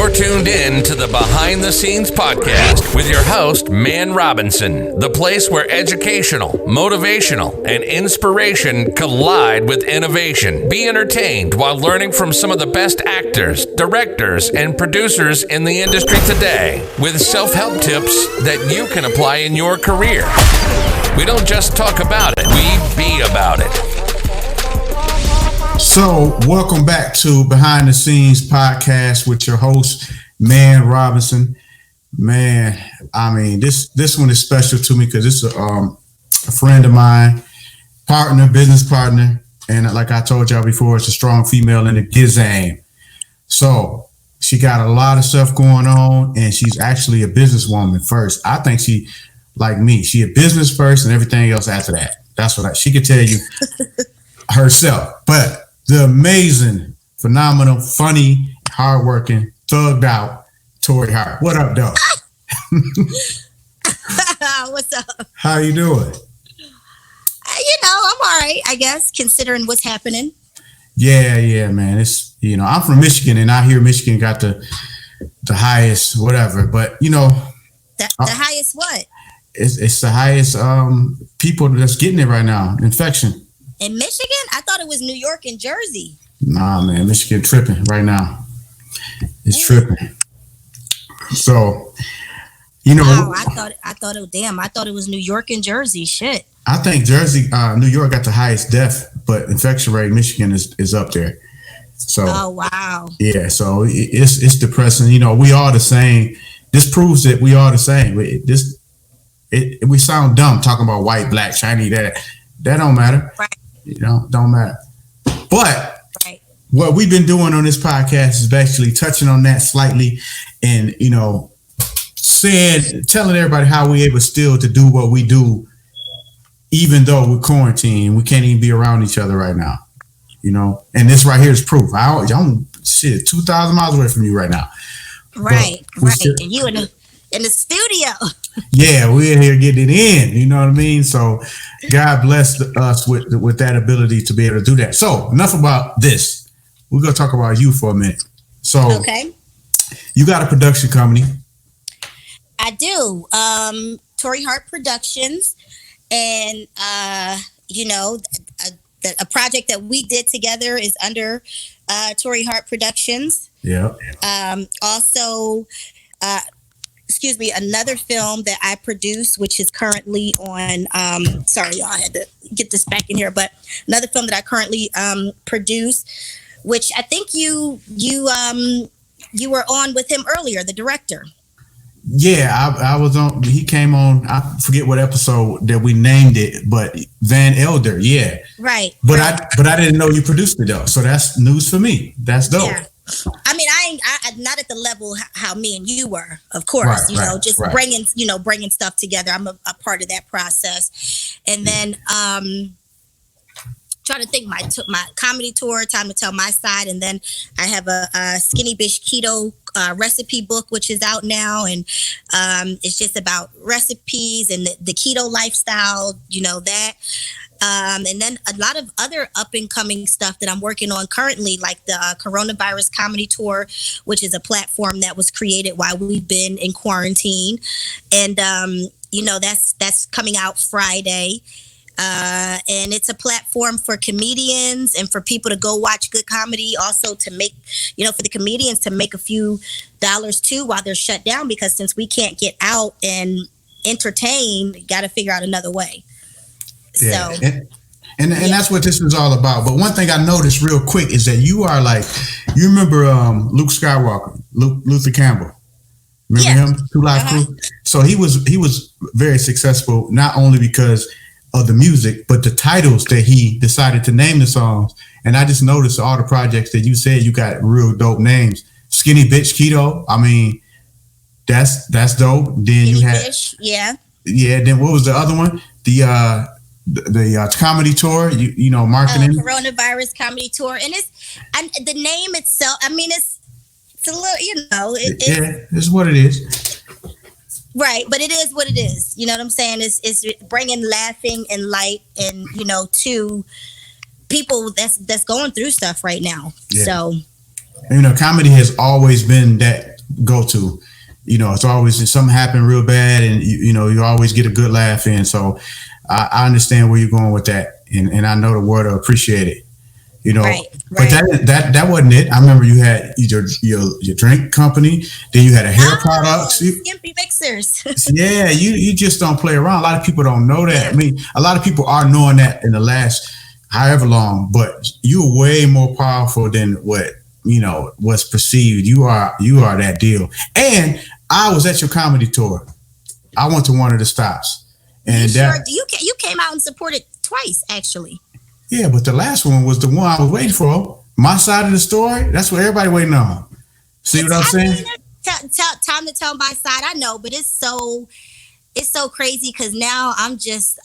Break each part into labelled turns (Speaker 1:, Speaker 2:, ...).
Speaker 1: You're tuned in to the Behind the Scenes podcast with your host, Mann Robinson, the place where educational, motivational, and inspiration collide with innovation. Be entertained while learning from some of the best actors, directors, and producers in the industry today with self-help tips that you can apply in your career. We don't just talk about it, we be about it.
Speaker 2: So, welcome back to Behind the Scenes podcast with your host, Mann Robinson. Man, I mean, this one is special to me because it's a friend of mine, business partner, and like I told y'all before, it's a strong female in the gizang. So, she got a lot of stuff going on, and she's actually a businesswoman first. I think she, like me, she a business first and everything else after that. That's what she could tell you herself. But the amazing, phenomenal, funny, hardworking, thugged out Torrei Hart. What up, dog?
Speaker 3: What's up?
Speaker 2: How you doing?
Speaker 3: I'm all right, I guess, considering what's happening.
Speaker 2: Yeah, man. It's, I'm from Michigan, and I hear Michigan got the highest whatever, but
Speaker 3: the highest what?
Speaker 2: It's the highest people that's getting it right now, infection.
Speaker 3: In Michigan? I thought it was New York and Jersey.
Speaker 2: Nah, man, Michigan tripping right now. It's tripping. So,
Speaker 3: Wow, I thought it was New York and Jersey. Shit.
Speaker 2: I think New York got the highest death, but infection rate in Michigan is up there. So.
Speaker 3: Oh wow.
Speaker 2: Yeah, so it's depressing. We all the same. This proves that we all the same. We sound dumb talking about white, black, Chinese. That don't matter.
Speaker 3: Right.
Speaker 2: Don't matter. But
Speaker 3: right.
Speaker 2: What we've been doing on this podcast is basically touching on that slightly, and telling everybody how we're able still to do what we do, even though we're quarantined. We can't even be around each other right now. And this right here is proof. I'm 2,000 miles away from you right now.
Speaker 3: Right. And you in the studio.
Speaker 2: Yeah, we're here getting it in. You know what I mean? So God bless us with that ability to be able to do that. So enough about this. We're going to talk about you for a minute. So
Speaker 3: okay. You
Speaker 2: got a production company.
Speaker 3: I do. Torrei Hart Productions. And, a project that we did together is under Torrei Hart Productions.
Speaker 2: Yeah.
Speaker 3: Also, another film that I produce, which is currently on, sorry, y'all, I had to get this back in here, but another film that I currently produce, which I think you were on with him earlier, the director.
Speaker 2: Yeah, I was on, he came on, I forget what episode that we named it, but Van Elder, yeah.
Speaker 3: Right.
Speaker 2: But I didn't know you produced it though, so that's news for me. That's dope.
Speaker 3: Yeah. I mean, I'm not at the level how me and you were, of course,
Speaker 2: right.
Speaker 3: bringing stuff together. I'm a part of that process. And then trying to think my comedy tour, Time to Tell My Side. And then I have a Skinny Bitch Keto recipe book, which is out now. And it's just about recipes and the keto lifestyle, that. And then a lot of other up and coming stuff that I'm working on currently, like the Coronavirus Comedy Tour, which is a platform that was created while we've been in quarantine. And, that's coming out Friday. And it's a platform for comedians and for people to go watch good comedy. Also to make, for the comedians to make a few dollars too while they're shut down, because since we can't get out and entertain, you got to figure out another way.
Speaker 2: Yeah. So, and that's what this is all about. But one thing I noticed real quick is that you are you remember Luke Skywalker, Luther Campbell. Remember him? Two Live Crew. So he was very successful, not only because of the music, but the titles that he decided to name the songs. And I just noticed all the projects that you said, you got real dope names. Skinny Bitch Keto. I mean, that's dope. Then Skinny you had
Speaker 3: Bitch, yeah.
Speaker 2: Then what was the other one? The comedy tour, marketing.
Speaker 3: Coronavirus Comedy Tour, and the name itself. I mean, it's a little,
Speaker 2: it's what it is.
Speaker 3: Right, but it is what it is. You know what I'm saying? It's bringing laughing and light, and to people that's going through stuff right now. Yeah. So,
Speaker 2: comedy has always been that go to. It's always something happen real bad, and you always get a good laugh in. So I understand where you're going with that, and I know the world will appreciate it.
Speaker 3: Right.
Speaker 2: But that wasn't it. I remember you had your drink company, then you had a hair products.
Speaker 3: Skimpy Mixers.
Speaker 2: Yeah, you just don't play around. A lot of people don't know that. Yeah. I mean, a lot of people are knowing that in the last however long, but you're way more powerful than what's perceived. You are that deal. And I was at your comedy tour. I went to one of the stops, and
Speaker 3: you came out and supported twice, actually.
Speaker 2: Yeah, but the last one was the one I was waiting for. My side of the story. That's what everybody waiting on. See what I'm saying?
Speaker 3: Time to tell my side. I know, but it's so crazy because now I'm just,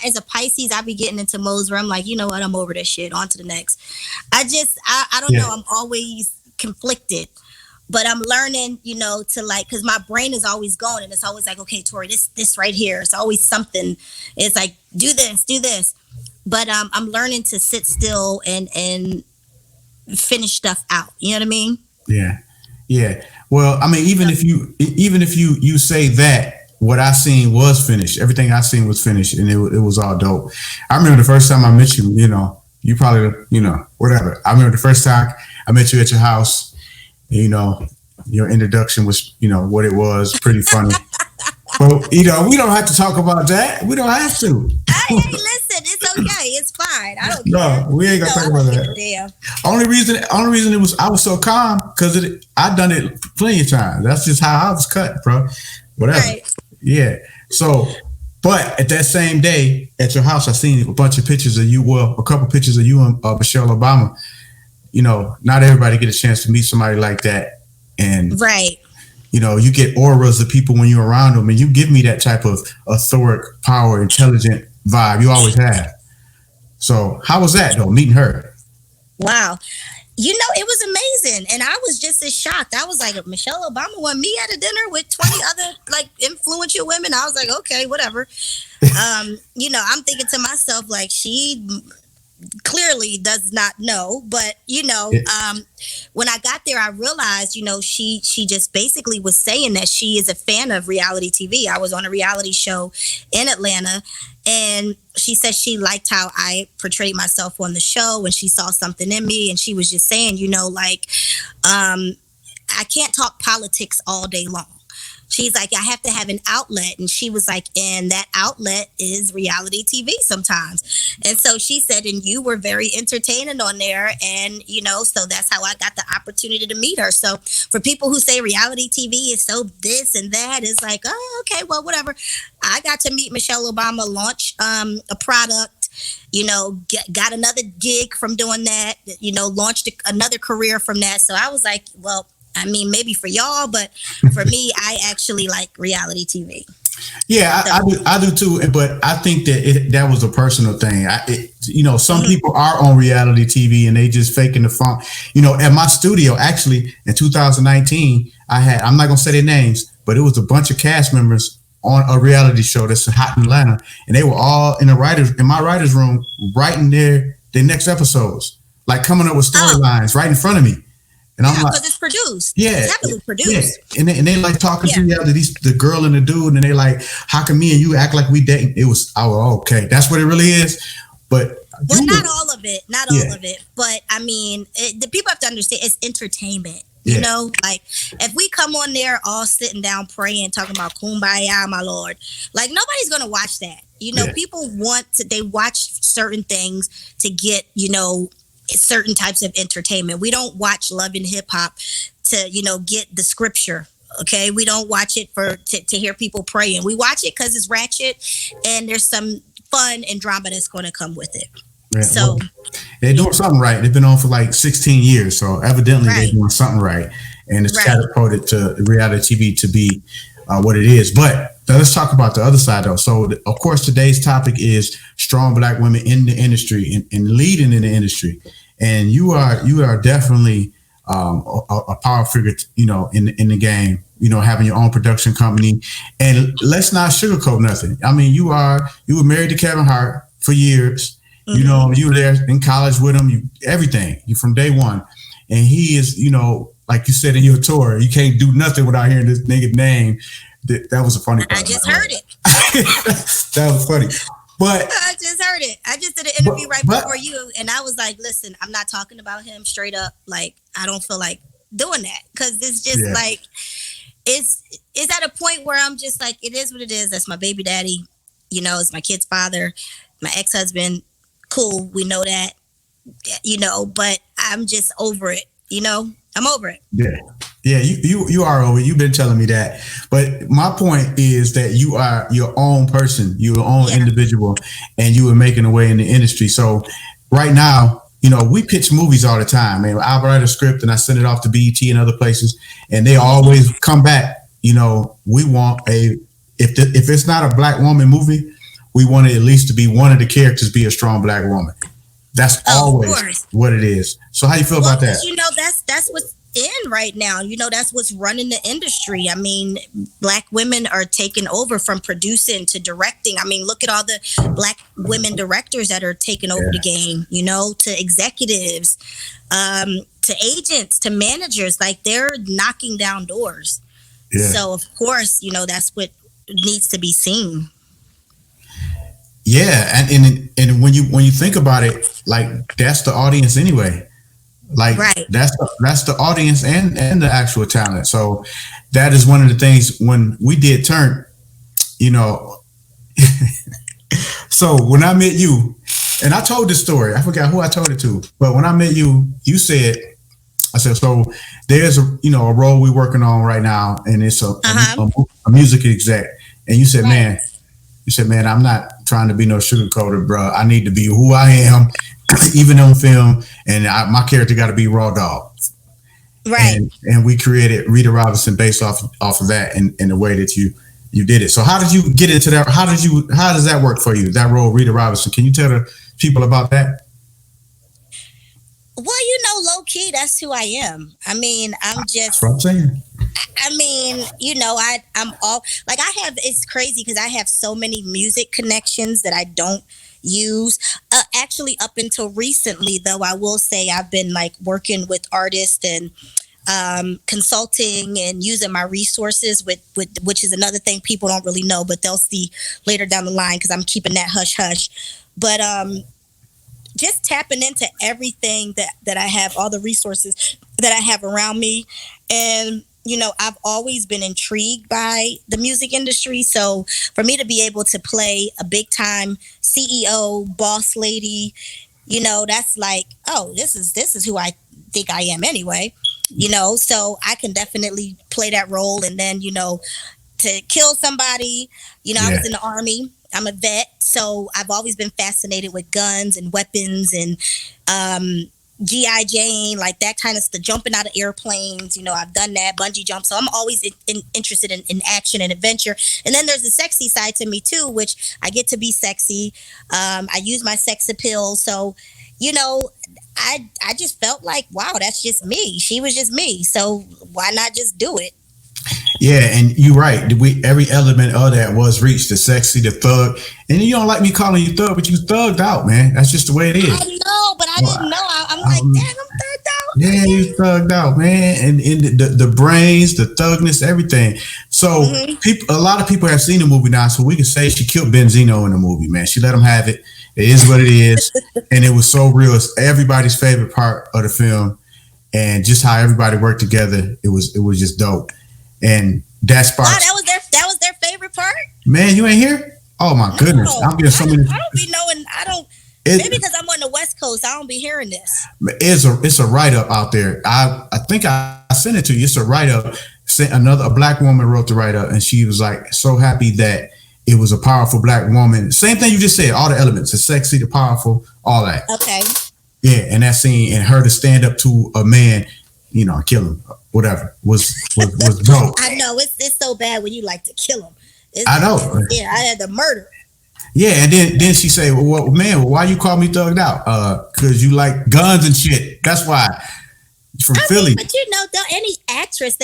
Speaker 3: as a Pisces, I be getting into modes where I'm like, you know what, I'm over this shit. On to the next. I don't know. I'm always conflicted, but I'm learning, to like, because my brain is always going, and it's always like, okay, Tori, this right here. It's always something. It's like, do this. But I'm learning to sit still and finish stuff out. You know what I mean?
Speaker 2: Yeah. Well, I mean, even if you say that, what I seen was finished. Everything I seen was finished, and it was all dope. I remember the first time I met you. You probably whatever. I remember the first time I met you at your house. Your introduction was what it was, pretty funny. But we don't have to talk about that. We don't have to.
Speaker 3: Hey, listen, it's okay. It's fine. I don't care.
Speaker 2: No, we ain't gonna talk about that.
Speaker 3: Damn.
Speaker 2: Only reason I was so calm because I done it plenty of times. That's just how I was cut, bro. Whatever. Right. Yeah. So, but at that same day at your house, I seen a bunch of pictures of you. Well, a couple pictures of you and Michelle Obama. Not everybody get a chance to meet somebody like that, and
Speaker 3: right.
Speaker 2: You get auras of people when you're around them, and you give me that type of authoritative, power, intelligent vibe. You always have. So how was that though, meeting her?
Speaker 3: Wow. It was amazing. And I was just as shocked. I was like, Michelle Obama wanted me at a dinner with 20 other like influential women. I was like, okay, whatever. I'm thinking to myself, like, she clearly does not know, but when I got there, I realized, she just basically was saying that she is a fan of reality TV. I was on a reality show in Atlanta, and she said she liked how I portrayed myself on the show, and she saw something in me, and she was just saying, I can't talk politics all day long. She's like, I have to have an outlet. And she was like, and that outlet is reality TV sometimes. And so she said, and you were very entertaining on there. And, so that's how I got the opportunity to meet her. So for people who say reality TV is so this and that, it's like, oh, okay, well, whatever. I got to meet Michelle Obama, launch a product, got another gig from doing that, launched another career from that. So I was like, well, I mean, maybe for y'all, but for me, I actually like reality TV.
Speaker 2: Yeah, I do too. But I think that was a personal thing. Some people are on reality TV and they just faking the funk. At my studio, actually, in 2019, I'm not going to say their names, but it was a bunch of cast members on a reality show that's hot in Atlanta. And they were all in my writer's room writing their next episodes, like coming up with storylines right in front of me. And I'm like,
Speaker 3: because it's produced.
Speaker 2: Yeah,
Speaker 3: it's heavily produced.
Speaker 2: Yeah. And they like talking to each other, the girl and the dude, and they like, how can me and you act like we dating? It was, okay, that's what it really is. But
Speaker 3: not all of it, all of it. But I mean, the people have to understand it's entertainment. Like if we come on there all sitting down praying, talking about kumbaya, my Lord, like nobody's gonna watch that. People they watch certain things to get, certain types of entertainment. We don't watch Love and Hip Hop to, get the scripture. Okay. We don't watch it to hear people praying. We watch it because it's ratchet and there's some fun and drama that's going to come with it. Yeah, so
Speaker 2: they're doing something right. They've been on for like 16 years. So evidently they're doing something right. And it's catapulted to reality TV to be what it is. But let's talk about the other side though. So of course, today's topic is strong Black women in the industry and leading in the industry. And you are definitely a power figure, in the game, having your own production company. And let's not sugarcoat nothing. I mean, you were married to Kevin Hart for years. Mm-hmm. You were there in college with him, everything. You from day one. And he is, like you said in your tour, you can't do nothing without hearing this nigga name. That was a funny part.
Speaker 3: I just heard it.
Speaker 2: That was funny. But
Speaker 3: I just heard it. I just did an interview before you, and I was like, listen, I'm not talking about him straight up. Like, I don't feel like doing that because it's just like, it's at a point where I'm just like, it is what it is. That's my baby daddy. You know, it's my kid's father, my ex-husband. Cool. We know that, you know, but I'm just over it. You know, I'm over it.
Speaker 2: Yeah. Yeah, you are over. You've been telling me that. But my point is that you are your own person, your own individual, and you are making a way in the industry. So right now, you know, we pitch movies all the time. Man, I write a script and I send it off to BET and other places, and they always come back. You know, we want if it's not a black woman movie, we want it at least to be one of the characters be a strong black woman. That's always what it is. So how you feel about that?
Speaker 3: You know, that's what's in right now. You know, that's what's running the industry. I mean, black women are taking over from producing to directing. I mean, look at all the black women directors that are taking over the game, you know, to executives, to agents, to managers. Like, they're knocking down doors. Yeah. So, of course, you know, that's what needs to be seen.
Speaker 2: Yeah, and when you think about it, like, that's the audience anyway. Like, that's the audience and the actual talent. So that is one of the things when we did Turn, you know. So when I met you, and I told this story, I forgot who I told it to, but when I met you, you said, I said, so there's a role we're working on right now, and it's a music exec, and you said, man, I'm not trying to be no sugarcoater, bro. I need to be who I am, even on film, and my character got to be raw dog.
Speaker 3: Right.
Speaker 2: And we created Rita Robison based off of that and the way that you did it. So how did you get into that? How does that work for you? That role, Rita Robison. Can you tell the people about that?
Speaker 3: Well, you know, low key, that's who I am. I mean,
Speaker 2: That's what I'm saying.
Speaker 3: I mean, you know, I'm all like, it's crazy because I have so many music connections that I don't use. Actually, up until recently, though, I will say I've been like working with artists and consulting and using my resources with which is another thing people don't really know, but they'll see later down the line because I'm keeping that hush hush. But just tapping into everything that I have, all the resources that I have around me. And, you know, I've always been intrigued by the music industry. So for me to be able to play a big time CEO, boss lady, you know, that's like, oh, this is who I think I am anyway, you know, so I can definitely play that role. And then, you know, to kill somebody, you know, I was in the Army. I'm a vet, so I've always been fascinated with guns and weapons and G.I. Jane, like that kind of stuff, jumping out of airplanes. You know, I've done that, bungee jump. So I'm always interested in action and adventure. And then there's the sexy side to me too, which I get to be sexy. I use my sex appeal. So, you know, I just felt like, wow, that's just me. She was just me. So why not just do it?
Speaker 2: Yeah, and you're right. Every element of that was reached: the sexy, the thug. And you don't like me calling you thug, but you thugged out, man. That's just the way it is.
Speaker 3: I know, but I didn't know. I'm like, damn, I'm thugged out.
Speaker 2: Yeah, you thugged out, man. And the brains, the thugness, everything. So a lot of people have seen the movie now, so we can say she killed Benzino in the movie, man. She let him have it. It is what it is. And it was so real. It's everybody's favorite part of the film. And just how everybody worked together, it was just dope. And that sparked.
Speaker 3: Wow, that was their favorite part.
Speaker 2: Man, you ain't here? Oh my goodness! I'm getting so many.
Speaker 3: I don't be knowing. Maybe because I'm on the West Coast, I don't be hearing this.
Speaker 2: It's a write up out there. I think I sent it to you. It's a write up. A black woman wrote the write up, and she was like so happy that it was a powerful black woman. Same thing you just said. All the elements: the sexy, the powerful, all that.
Speaker 3: Okay.
Speaker 2: Yeah, and that scene and her to stand up to a man, you know, kill him. Whatever was dope.
Speaker 3: I know it's so bad when you like to kill them.
Speaker 2: I know.
Speaker 3: Yeah, I had to murder.
Speaker 2: Yeah, and then she say, "Well, man, why you call me thugged out? Cause you like guns and shit. That's why." From Philly.
Speaker 3: But you know, any actress,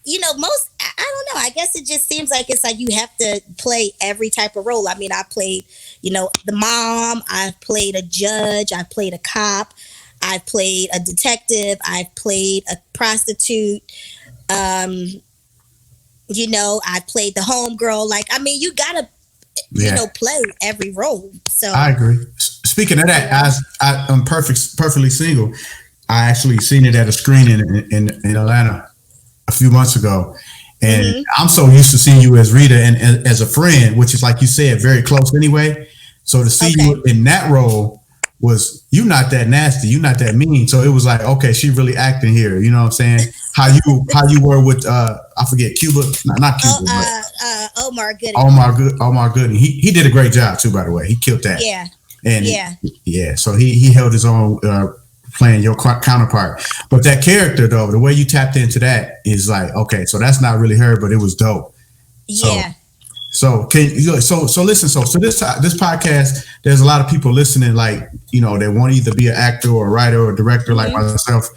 Speaker 3: you know, most. I don't know. I guess it just seems like it's like you have to play every type of role. I mean, I played, you know, the mom. I played a judge. I played a cop. I've played a detective. I've played a prostitute. You know, I played the homegirl. Like, I mean, you gotta, you know, play every role. So
Speaker 2: I agree. Speaking of that, I'm perfectly single. I actually seen it at a screening in Atlanta a few months ago. And I'm so used to seeing you as Rita and as a friend, which is, like you said, very close anyway. So to see you in that role was, you not that nasty, you not that mean. So it was like, okay, she really acting here. You know what I'm saying? How you were with I forget, Cuba, not Cuba,
Speaker 3: Omar Gooding.
Speaker 2: Omar Gooding. He did a great job too, by the way. He killed that.
Speaker 3: Yeah.
Speaker 2: And so he held his own playing your counterpart. But that character though, the way you tapped into that is like, okay, so that's not really her, but it was dope.
Speaker 3: Yeah.
Speaker 2: So listen. So this podcast, there's a lot of people listening, like, you know, they want to either be an actor or a writer or a director, like myself.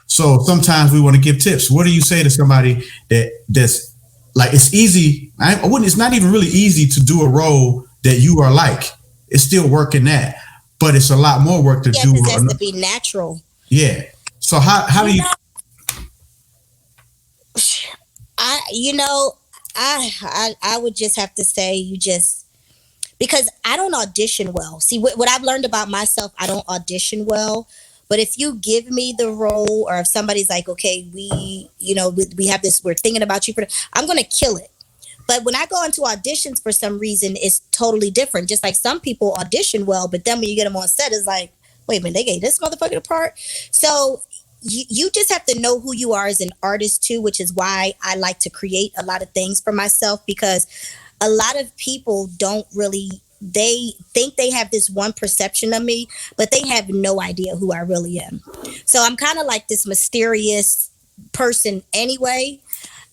Speaker 2: So sometimes we want to give tips. What do you say to somebody that's like, it's easy? It's not even really easy to do a role that you are like. It's still work in that, but it's a lot more work to do.
Speaker 3: It has to be natural.
Speaker 2: Yeah. So how do you?
Speaker 3: I would just have to say because I don't audition well. See, what I've learned about myself, I don't audition well. But if you give me the role, or if somebody's like, okay, we have this, we're thinking about you I'm going to kill it. But when I go into auditions, for some reason, it's totally different. Just like some people audition well, but then when you get them on set, it's like, wait a minute, they gave this motherfucker a part. So you just have to know who you are as an artist too, which is why I like to create a lot of things for myself, because a lot of people don't really, they think they have this one perception of me, but they have no idea who I really am. So I'm kind of like this mysterious person anyway,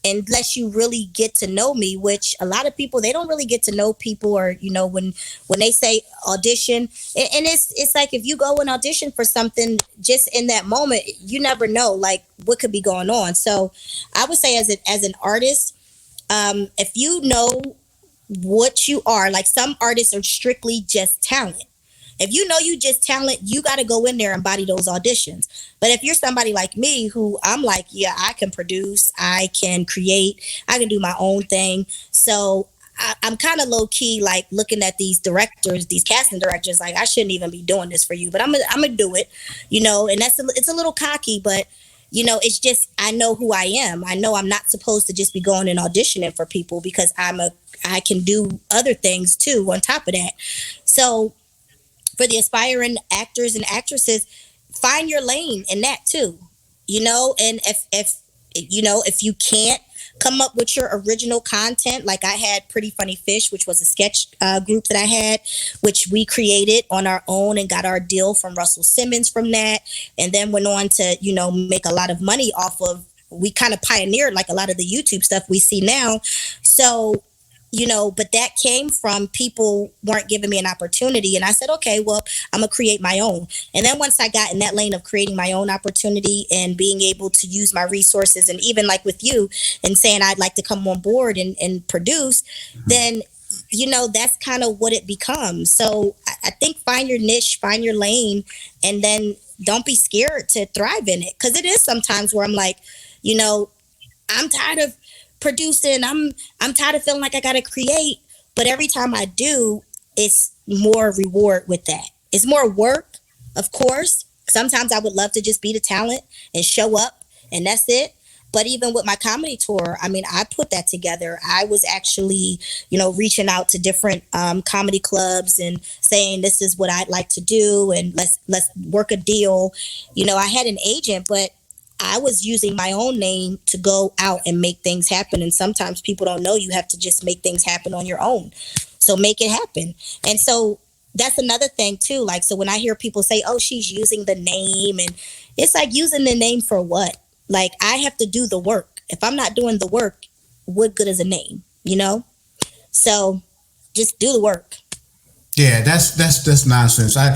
Speaker 3: unless you really get to know me, which a lot of people, they don't really get to know people, or, you know, when they say audition, and it's like, if you go and audition for something, just in that moment, you never know like what could be going on. So I would say as an artist, if you know what you are, like some artists are strictly just talent. If you know you just talent, you got to go in there and body those auditions. But if you're somebody like me, who I'm like, yeah, I can produce, I can create, I can do my own thing. So I'm kind of low key, like looking at these directors, these casting directors, like I shouldn't even be doing this for you, but I'm gonna do it, you know. And it's a little cocky, but you know, it's just, I know who I am. I know I'm not supposed to just be going and auditioning for people, because I can do other things too on top of that. So for the aspiring actors and actresses, find your lane in that too, you know. And if you can't come up with your original content, like I had Pretty Funny Fish, which was a sketch group that I had, which we created on our own and got our deal from Russell Simmons from that, and then went on to, you know, make a lot of money off of, we kind of pioneered like a lot of the YouTube stuff we see now. So, you know, but that came from people weren't giving me an opportunity. And I said, okay, well, I'm going to create my own. And then once I got in that lane of creating my own opportunity and being able to use my resources, and even like with you and saying I'd like to come on board and produce, then, you know, that's kind of what it becomes. So I think find your niche, find your lane, and then don't be scared to thrive in it. Because it is sometimes where I'm like, you know, I'm tired of producing, I'm tired of feeling like I gotta create, but every time I do, it's more reward with that. It's more work, of course. Sometimes I would love to just be the talent and show up and that's it. But even with my comedy tour, I mean, I put that together. I was actually, you know, reaching out to different comedy clubs and saying, this is what I'd like to do, and let's work a deal. You know, I had an agent, but I was using my own name to go out and make things happen. And sometimes people don't know you have to just make things happen on your own. So make it happen. And so that's another thing too. Like, so when I hear people say, oh, she's using the name, and it's like, using the name for what? Like, I have to do the work. If I'm not doing the work, what good is a name, you know? So just do the work.
Speaker 2: Yeah, that's nonsense. I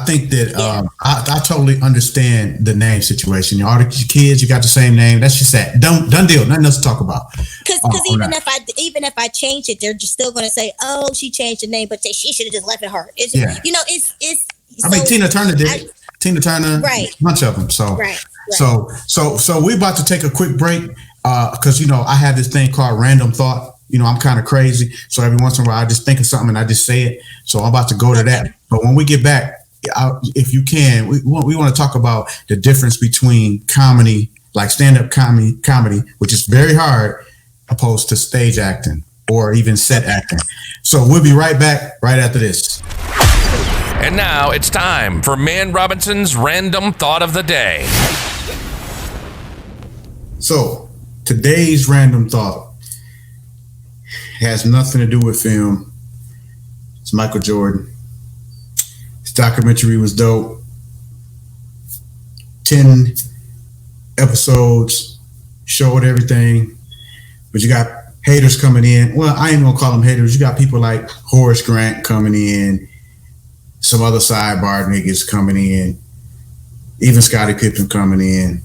Speaker 2: think that I totally understand the name situation. All the kids, you got the same name. That's just that. Done deal. Nothing else to talk about.
Speaker 3: Because even if I change it, they're just still going to say, "Oh, she changed the name," but she should have just left it Hart. You know, it's.
Speaker 2: I mean, Tina Turner did it. Tina Turner,
Speaker 3: right,
Speaker 2: a bunch of them. So,
Speaker 3: right.
Speaker 2: so we're about to take a quick break because I have this thing called random thought. I'm kind of crazy, so every once in a while I just think of something and I just say it. So I'm about to go to that. But when we get back, if you can, we want to talk about the difference between comedy, like stand-up comedy, which is very hard, opposed to stage acting or even set acting. So we'll be right back right after this.
Speaker 1: And now it's time for Mann Robinson's Random Thought of the Day.
Speaker 2: So today's random thought has nothing to do with film. It's Michael Jordan. His documentary was dope. 10 episodes, showed everything. But you got haters coming in. Well, I ain't gonna call them haters. You got people like Horace Grant coming in, some other sidebar niggas coming in, even Scottie Pippen coming in,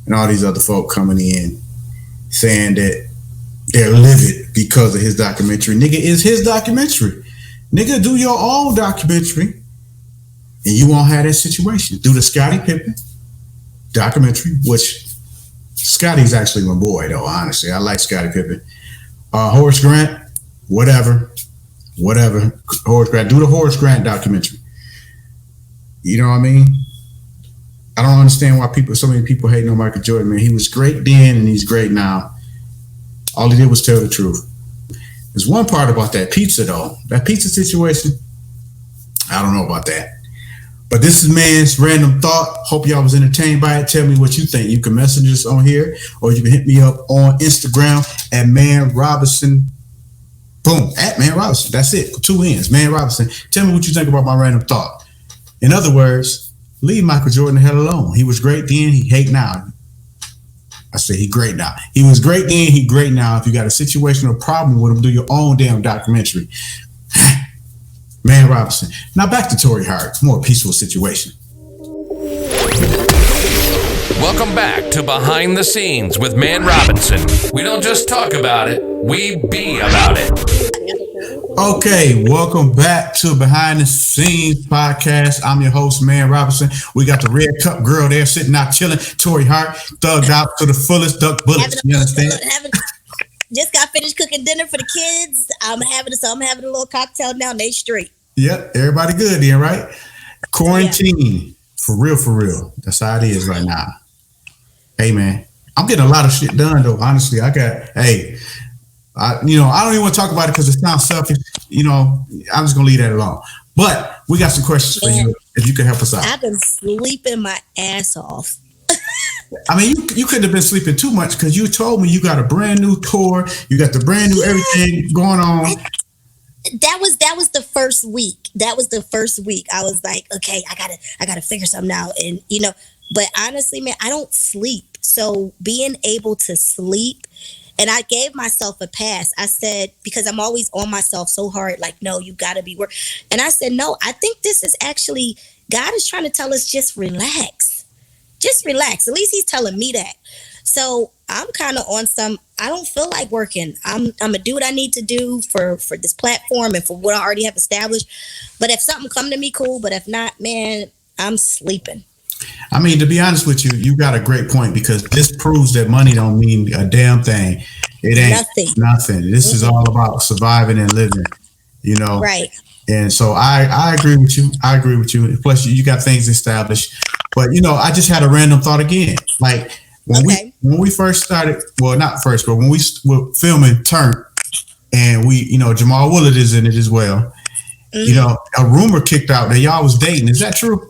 Speaker 2: and all these other folk coming in, saying that they're livid because of his documentary. Nigga, it's his documentary. Nigga, do your own documentary, and you won't have that situation. Do the Scottie Pippen documentary, which Scotty's actually my boy, though, honestly. I like Scottie Pippen. Horace Grant, whatever. Horace Grant, do the Horace Grant documentary. You know what I mean? I don't understand why so many people hating on Michael Jordan, man. He was great then and he's great now. All he did was tell the truth. There's one part about that pizza, though. That pizza situation, I don't know about that. But this is Mann's Random Thought. Hope y'all was entertained by it. Tell me what you think. You can message us on here, or you can hit me up on Instagram at Mann Robison. Boom, at Mann Robison. That's it. 2 N's, Mann Robison. Tell me what you think about my random thought. In other words, leave Michael Jordan the hell alone. He was great then, he hate now. I say he great now. He was great then, he great now. If you got a situation or problem with him, do your own damn documentary. Mann Robison. Now back to Torrei Hart. More peaceful situation.
Speaker 1: Welcome back to Behind the Scenes with Mann Robinson. We don't just talk about it, we be about it.
Speaker 2: Okay, welcome back to Behind the Scenes podcast. I'm your host, Mann Robinson. We got the red cup girl there sitting out chilling. Torrei Hart, thugged out to the fullest, duck bullets. You understand?
Speaker 3: Just got finished cooking dinner for the kids. I'm having a little cocktail now. They straight.
Speaker 2: Yep, everybody good then, right? Quarantine, for real. That's how it is right now. Hey man, I'm getting a lot of shit done though. Honestly, I don't even want to talk about it because it sounds selfish. I'm just gonna leave that alone. But we got some questions for you if you can help us out.
Speaker 3: I've been sleeping my ass off.
Speaker 2: I mean, you couldn't have been sleeping too much because you told me you got a brand new tour, you got the brand new everything going on.
Speaker 3: That was the first week. I was like, okay, I gotta figure something out, and But honestly, man, I don't sleep. So being able to sleep, and I gave myself a pass. I said, because I'm always on myself so hard, like, no, you gotta be work. And I said, no, I think this is actually God is trying to tell us just relax. Just relax. At least he's telling me that. So I'm kind of on I don't feel like working. I'm gonna do what I need to do for this platform and for what I already have established. But if something come to me, cool. But if not, man, I'm sleeping.
Speaker 2: I mean, to be honest with you, you got a great point because this proves that money don't mean a damn thing. It ain't nothing. This is all about surviving and living, Right. And so I agree with you. Plus, you got things established. But, I just had a random thought again. Like, when we first started, well, not first, but when we were filming Turn, and Jamal Willard is in it as well, a rumor kicked out that y'all was dating. Is that true?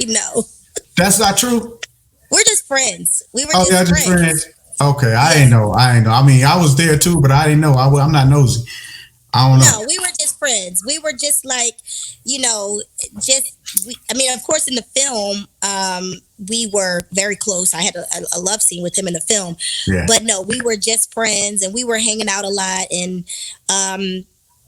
Speaker 3: No.
Speaker 2: That's not true?
Speaker 3: We're just friends. We were
Speaker 2: just friends. Okay, I ain't know. I mean, I was there too, but I didn't know. I'm not nosy. I don't know.
Speaker 3: No, we were just friends. We were just like, of course, in the film, we were very close. I had a love scene with him in the film. Yeah. But no, we were just friends and we were hanging out a lot. And,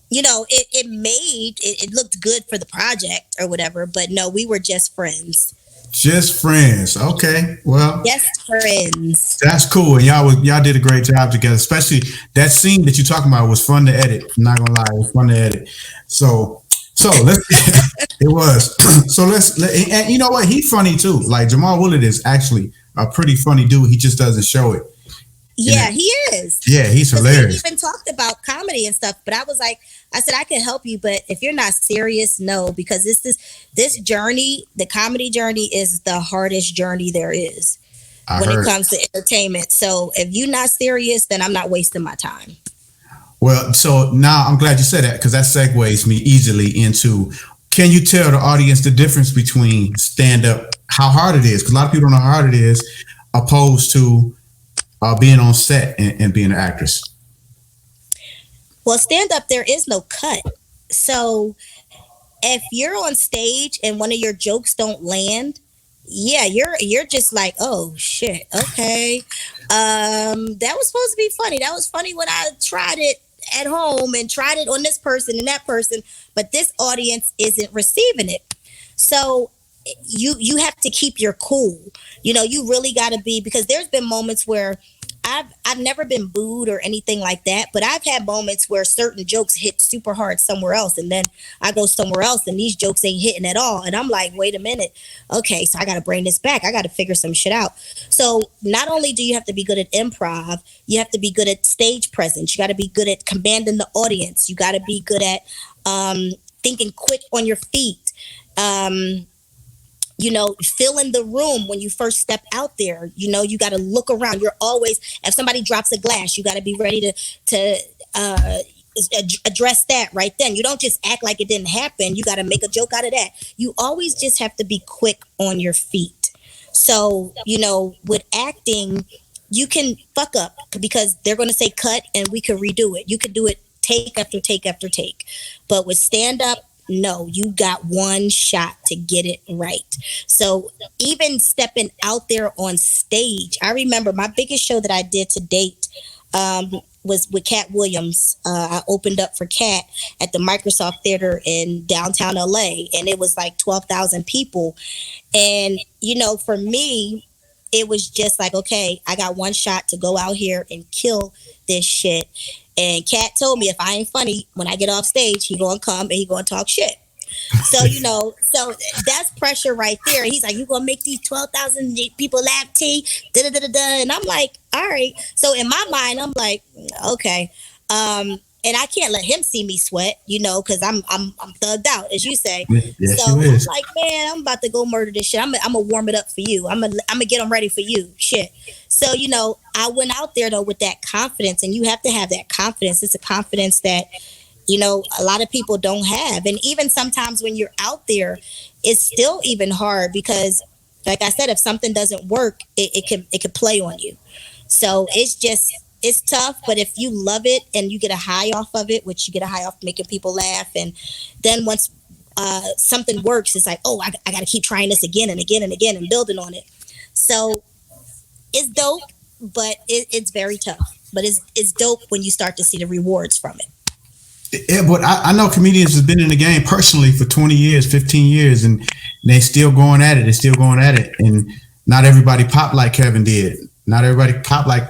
Speaker 3: it looked good for the project or whatever. But no, we were just friends.
Speaker 2: Just friends. Okay. Well,
Speaker 3: just friends.
Speaker 2: That's cool. And y'all did a great job together. Especially that scene that you're talking about was fun to edit. I'm not gonna lie, it was fun to edit. So So let's. It was. So and you know what? He's funny too. Like Jamal Willard is actually a pretty funny dude. He just doesn't show it.
Speaker 3: Yeah, he is.
Speaker 2: Yeah, he's hilarious.
Speaker 3: We even talked about comedy and stuff, but I was like, I said I can help you, but if you're not serious, no, because this journey, the comedy journey, is the hardest journey there is when it comes to entertainment. So if you're not serious, then I'm not wasting my time.
Speaker 2: Well, so now I'm glad you said that, because that segues me easily into, can you tell the audience the difference between stand-up, how hard it is? Because a lot of people don't know how hard it is, opposed to being on set and being an actress.
Speaker 3: Well, stand-up, there is no cut. So if you're on stage and one of your jokes don't land, yeah, you're just like, oh shit, okay. That was supposed to be funny. That was funny when I tried it at home and tried it on this person and that person, but this audience isn't receiving it. So you have to keep your cool. You know, you really got to be, because there's been moments where I've never been booed or anything like that, but I've had moments where certain jokes hit super hard somewhere else, and then I go somewhere else and these jokes ain't hitting at all, and I'm like, wait a minute, okay, so I got to bring this back. I got to figure some shit out. So not only do you have to be good at improv, you have to be good at stage presence. You got to be good at commanding the audience. You got to be good at thinking quick on your feet. You know, fill in the room when you first step out there. You know, you got to look around. You're always, if somebody drops a glass, you got to be ready to address that right then. You don't just act like it didn't happen. You got to make a joke out of that. You always just have to be quick on your feet. So, you know, with acting, you can fuck up because they're going to say cut and we can redo it. You could do it take after take after take. But with stand up, no, you got one shot to get it right. So even stepping out there on stage, I remember my biggest show that I did to date was with Cat Williams. I opened up for Cat at the Microsoft Theater in downtown LA, and it was like 12,000 people. And, you know, for me, it was just like, okay, I got one shot to go out here and kill this shit. And Cat told me if I ain't funny, when I get off stage, he gonna come and he gonna talk shit. So, you know, so that's pressure right there. He's like, you gonna make these 12,000 people laugh, T, da-da-da-da-da. And I'm like, all right. So in my mind, I'm like, okay. And I can't let him see me sweat, you know, because I'm thugged out, as you say.
Speaker 2: Yes,
Speaker 3: so I'm like, man, I'm about to go murder this shit. I'm gonna warm it up for you. I'm gonna get them ready for you. Shit. So, you know, I went out there though with that confidence, and you have to have that confidence. It's a confidence that, you know, a lot of people don't have. And even sometimes when you're out there, it's still even hard because, like I said, if something doesn't work, it can play on you. So it's tough, but if you love it and you get a high off of it, which you get a high off making people laugh, and then once something works, it's like, oh, I got to keep trying this again and again and again and building on it. So it's dope, but it's very tough. But it's dope when you start to see the rewards from it.
Speaker 2: Yeah, but I know comedians have been in the game personally for 20 years, 15 years, and they still going at it. They're still going at it. And not everybody pop like Kevin did. Not everybody pop like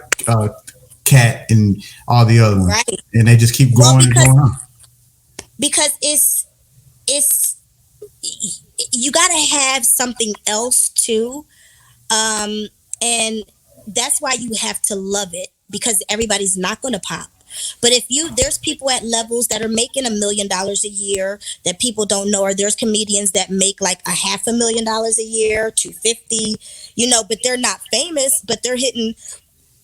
Speaker 2: Cat and all the other ones. Right. And they just keep going and going on. Because
Speaker 3: it's you got to have something else too. And that's why you have to love it, because everybody's not going to pop. But there's people at levels that are making $1 million a year that people don't know, or there's comedians that make like $500,000 a year, 250, you know, but they're not famous, but they're hitting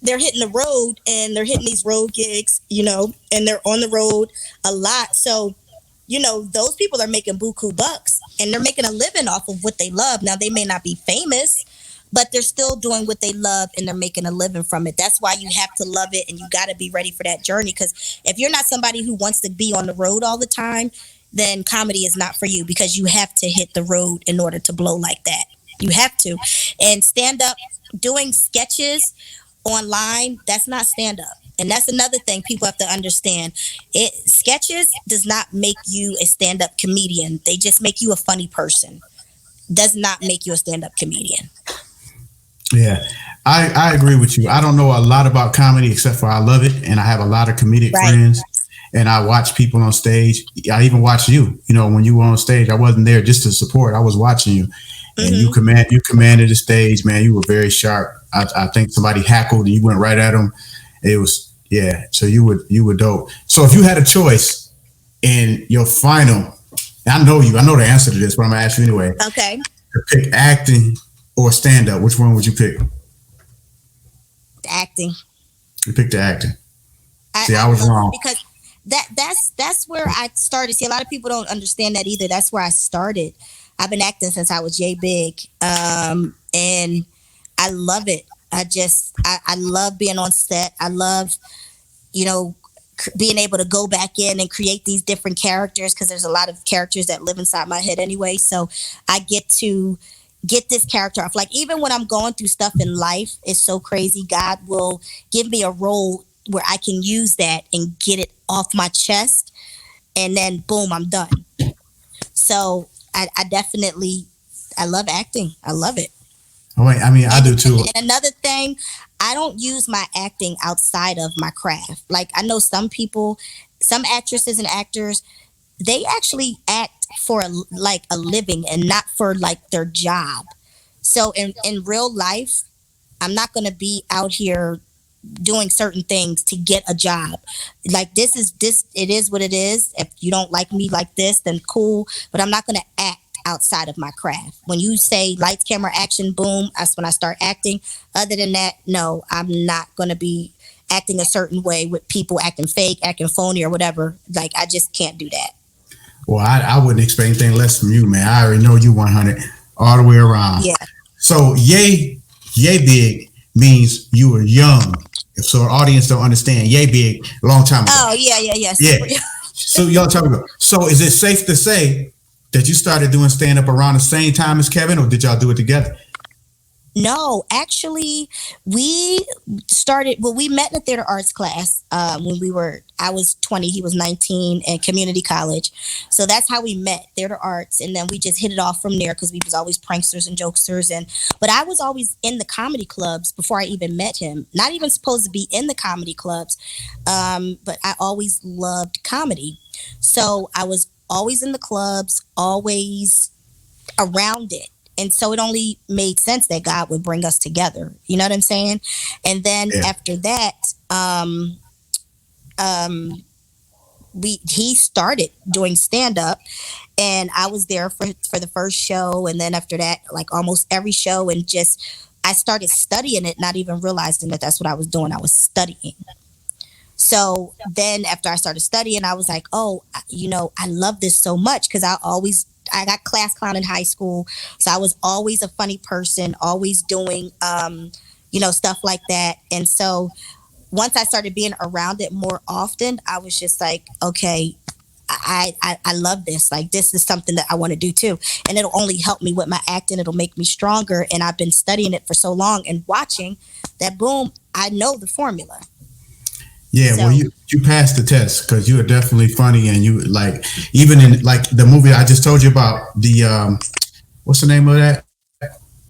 Speaker 3: the road, and they're hitting these road gigs, you know, and they're on the road a lot. So, you know, those people are making buku bucks, and they're making a living off of what they love. Now, they may not be famous, but they're still doing what they love, and they're making a living from it. That's why you have to love it, and you got to be ready for that journey. Because if you're not somebody who wants to be on the road all the time, then comedy is not for you, because you have to hit the road in order to blow like that. You have to. And stand up, doing sketches online, that's not stand up. And that's another thing people have to understand. Sketches does not make you a stand up comedian. They just make you a funny person. Does not make you a stand up comedian.
Speaker 2: Yeah, I agree with you. I don't know a lot about comedy except for I love it, and I have a lot of comedic friends. and I watch people on stage. I even watched you. You know, when you were on stage, I wasn't there just to support. I was watching you, and you commanded the stage, man. You were very sharp. I think somebody hackled and you went right at them. It was So you were dope. So if you had a choice in your final, I know the answer to this, but I'm gonna ask you anyway.
Speaker 3: Okay.
Speaker 2: To pick acting or stand up, which one would you pick?
Speaker 3: Acting.
Speaker 2: You picked the acting. I was wrong.
Speaker 3: Because that's where I started. See, a lot of people don't understand that either. That's where I started. I've been acting since I was yay big. And I love it. I love being on set. I love, being able to go back in and create these different characters, because there's a lot of characters that live inside my head anyway. So I get to get this character off. Like, even when I'm going through stuff in life, it's so crazy. God will give me a role where I can use that and get it off my chest, and then boom, I'm done. So I love acting. I love it.
Speaker 2: Oh, wait, I mean, I do too.
Speaker 3: And another thing, I don't use my acting outside of my craft. Like, I know some people, some actresses and actors, they actually act for a living and not for like their job. So in real life, I'm not going to be out here doing certain things to get a job. Like, it is what it is. If you don't like me like this, then cool. But I'm not going to act outside of my craft. When you say lights, camera, action, boom, that's when I start acting. Other than that, no, I'm not going to be acting a certain way with people acting fake, acting phony or whatever. Like, I just can't do that.
Speaker 2: Well, I wouldn't expect anything less from you, man. I already know you 100 all the way around.
Speaker 3: Yeah.
Speaker 2: So yay big means you were young. So our audience don't understand. Yay big, a long time ago.
Speaker 3: Oh, yeah.
Speaker 2: Yeah. So y'all talk about. So is it safe to say that you started doing stand-up around the same time as Kevin, or did y'all do it together?
Speaker 3: No, actually, we met in a theater arts class when I was 20, he was 19, at community college. So that's how we met, theater arts. And then we just hit it off from there, because we was always pranksters and jokesters. But I was always in the comedy clubs before I even met him. Not even supposed to be in the comedy clubs, but I always loved comedy. So I was always in the clubs, always around it. And so it only made sense that God would bring us together. You know what I'm saying? And then after that, he started doing stand-up, and I was there for the first show. And then after that, like almost every show, and I started studying it, not even realizing that that's what I was doing. I was studying. So then after I started studying, I was like, oh, I love this so much, because I got class clown in high school. So I was always a funny person, always doing, stuff like that. And so once I started being around it more often, I was just like, okay, I love this. Like, this is something that I want to do too. And it'll only help me with my acting. It'll make me stronger. And I've been studying it for so long and watching that, boom, I know the formula.
Speaker 2: Yeah, so, well, you passed the test, because you are definitely funny, and you, like, even in like the movie I just told you about, the what's the name of that?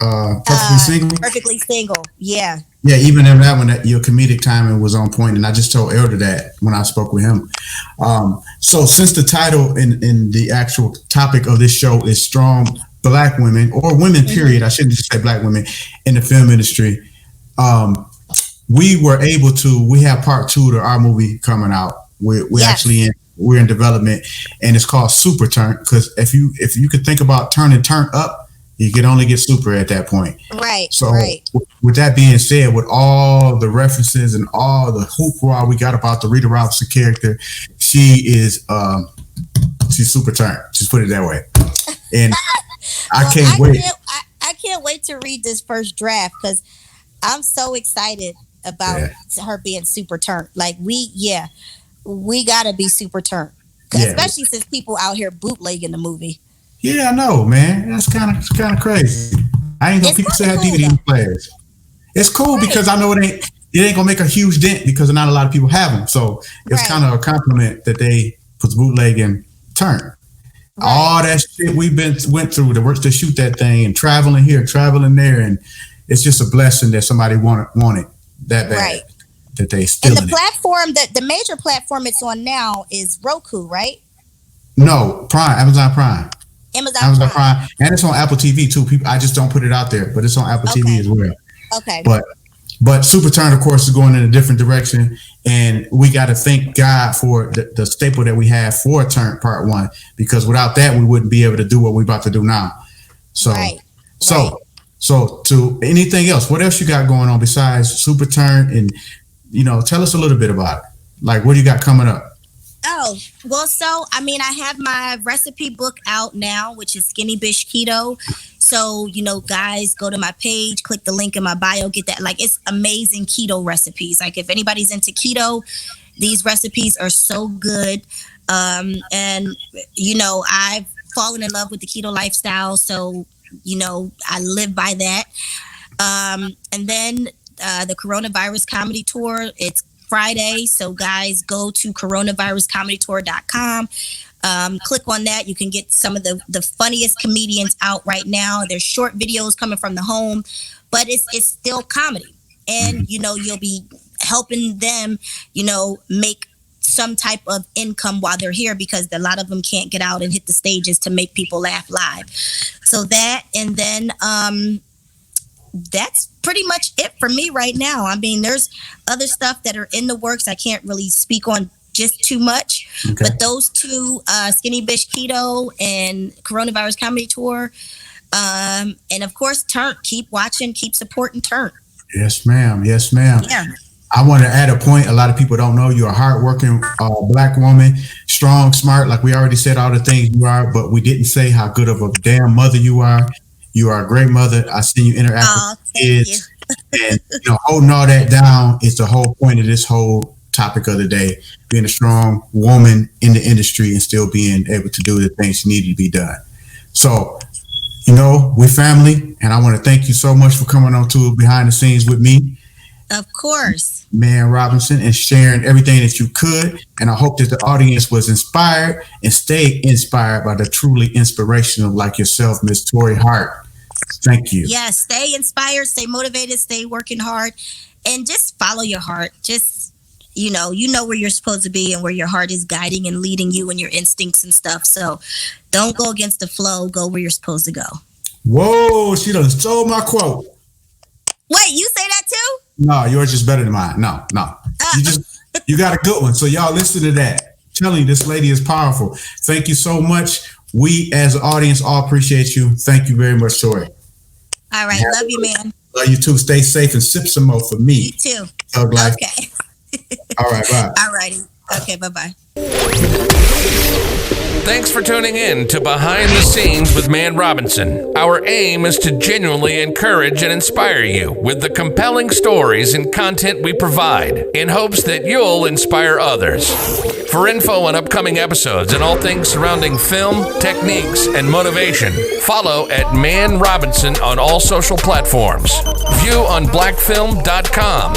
Speaker 2: Perfectly Single.
Speaker 3: Perfectly Single. Yeah.
Speaker 2: Yeah, even in that one, your comedic timing was on point, and I just told Elder that when I spoke with him. So since the title and the actual topic of this show is strong Black women, or women, period, I shouldn't just say Black women in the film industry. We have part 2 to our movie coming out. We're in development, and it's called Super Turn, because if you could think about turn up, you can only get super at that point.
Speaker 3: Right.
Speaker 2: So with that being said, with all the references and all the hoopla we got about the Rita Robison character, she's super turn. Just put it that way. And I can't wait.
Speaker 3: I can't wait to read this first draft, because I'm so excited about her being super turned. Like, we gotta be super turned, especially since people out here bootlegging the movie.
Speaker 2: Yeah, I know, man. That's kind of crazy. I ain't know people still have DVD players. It's cool, because I know it ain't gonna make a huge dent, because not a lot of people have them. So it's kind of a compliment that they put bootlegging turn. Right. All that shit we went through to shoot that thing, and traveling here, traveling there, and it's just a blessing that somebody wanted that bad.
Speaker 3: Right.
Speaker 2: that they still.
Speaker 3: And the platform that the major platform it's on now is Roku, right?
Speaker 2: No, Prime, Amazon Prime.
Speaker 3: Amazon
Speaker 2: Prime, and it's on Apple TV too. People, I just don't put it out there, but it's on Apple TV as well.
Speaker 3: Okay.
Speaker 2: But Super Turn, of course, is going in a different direction, and we got to thank God for the staple that we have for Turn Part 1, because without that, we wouldn't be able to do what we're about to do now. So, so to anything else, what else you got going on besides Super Turn? And, tell us a little bit about it. Like, what do you got coming up?
Speaker 3: Oh, well, so, I have my recipe book out now, which is Skinny Bish Keto. So, guys, go to my page, click the link in my bio, get that. Like, it's amazing keto recipes. Like, if anybody's into keto, these recipes are so good. And, I've fallen in love with the keto lifestyle. So, I live by that. And then the Coronavirus Comedy Tour, it's Friday. So guys, go to coronaviruscomedytour.com. Click on that. You can get some of the funniest comedians out right now. There's short videos coming from the home, but it's still comedy. And, you'll be helping them, make some type of income while they're here, because a lot of them can't get out and hit the stages to make people laugh live. So that, and then that's pretty much it for me right now. There's other stuff that are in the works. I can't really speak on just too much, but those two, Skinny Bish Keto and Coronavirus Comedy Tour, and of course, Turn. Keep watching, keep supporting Turn. Yes, ma'am.
Speaker 2: Yeah. I want to add a point. A lot of people don't know you're a hardworking Black woman, strong, smart. Like we already said all the things you are, but we didn't say how good of a damn mother you are. You are a great mother. I seen you interact with kids. And holding all that down is the whole point of this whole topic of the day. Being a strong woman in the industry and still being able to do the things needed to be done. So, we're family, and I want to thank you so much for coming on to Behind the Scenes with me.
Speaker 3: Of course.
Speaker 2: Mann Robinson, and sharing everything that you could. And I hope that the audience was inspired and stayed inspired by the truly inspirational like yourself, Miss Torrei Hart. Thank you.
Speaker 3: Yes, stay inspired, stay motivated, stay working hard, and just follow your heart. Just, you know where you're supposed to be and where your heart is guiding and leading you and your instincts and stuff. So don't go against the flow. Go where you're supposed to go.
Speaker 2: Whoa, she done stole my quote.
Speaker 3: Wait, you say that too?
Speaker 2: No, yours is better than mine. No. You got a good one. So y'all listen to that. I'm telling you, this lady is powerful. Thank you so much. We as an audience all appreciate you. Thank you very much, Torrei.
Speaker 3: All right. Love you, man.
Speaker 2: Love you too. Stay safe and sip some more for me.
Speaker 3: You too.
Speaker 2: Okay. All right. Bye.
Speaker 3: All righty. Okay. Bye-bye.
Speaker 1: Thanks for tuning in to Behind the Scenes with Mann Robinson. Our aim is to genuinely encourage and inspire you with the compelling stories and content we provide, in hopes that you'll inspire others. For info on upcoming episodes and all things surrounding film, techniques, and motivation, follow at Mann Robinson on all social platforms. View on blackfilm.com,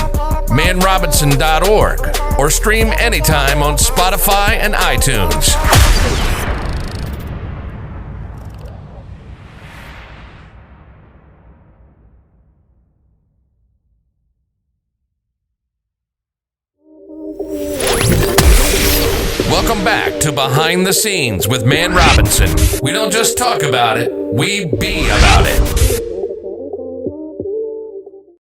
Speaker 1: mannrobinson.org, or stream anytime on Spotify and iTunes. Welcome back to Behind the Scenes with Mann Robinson. We don't just talk about it, we be about it.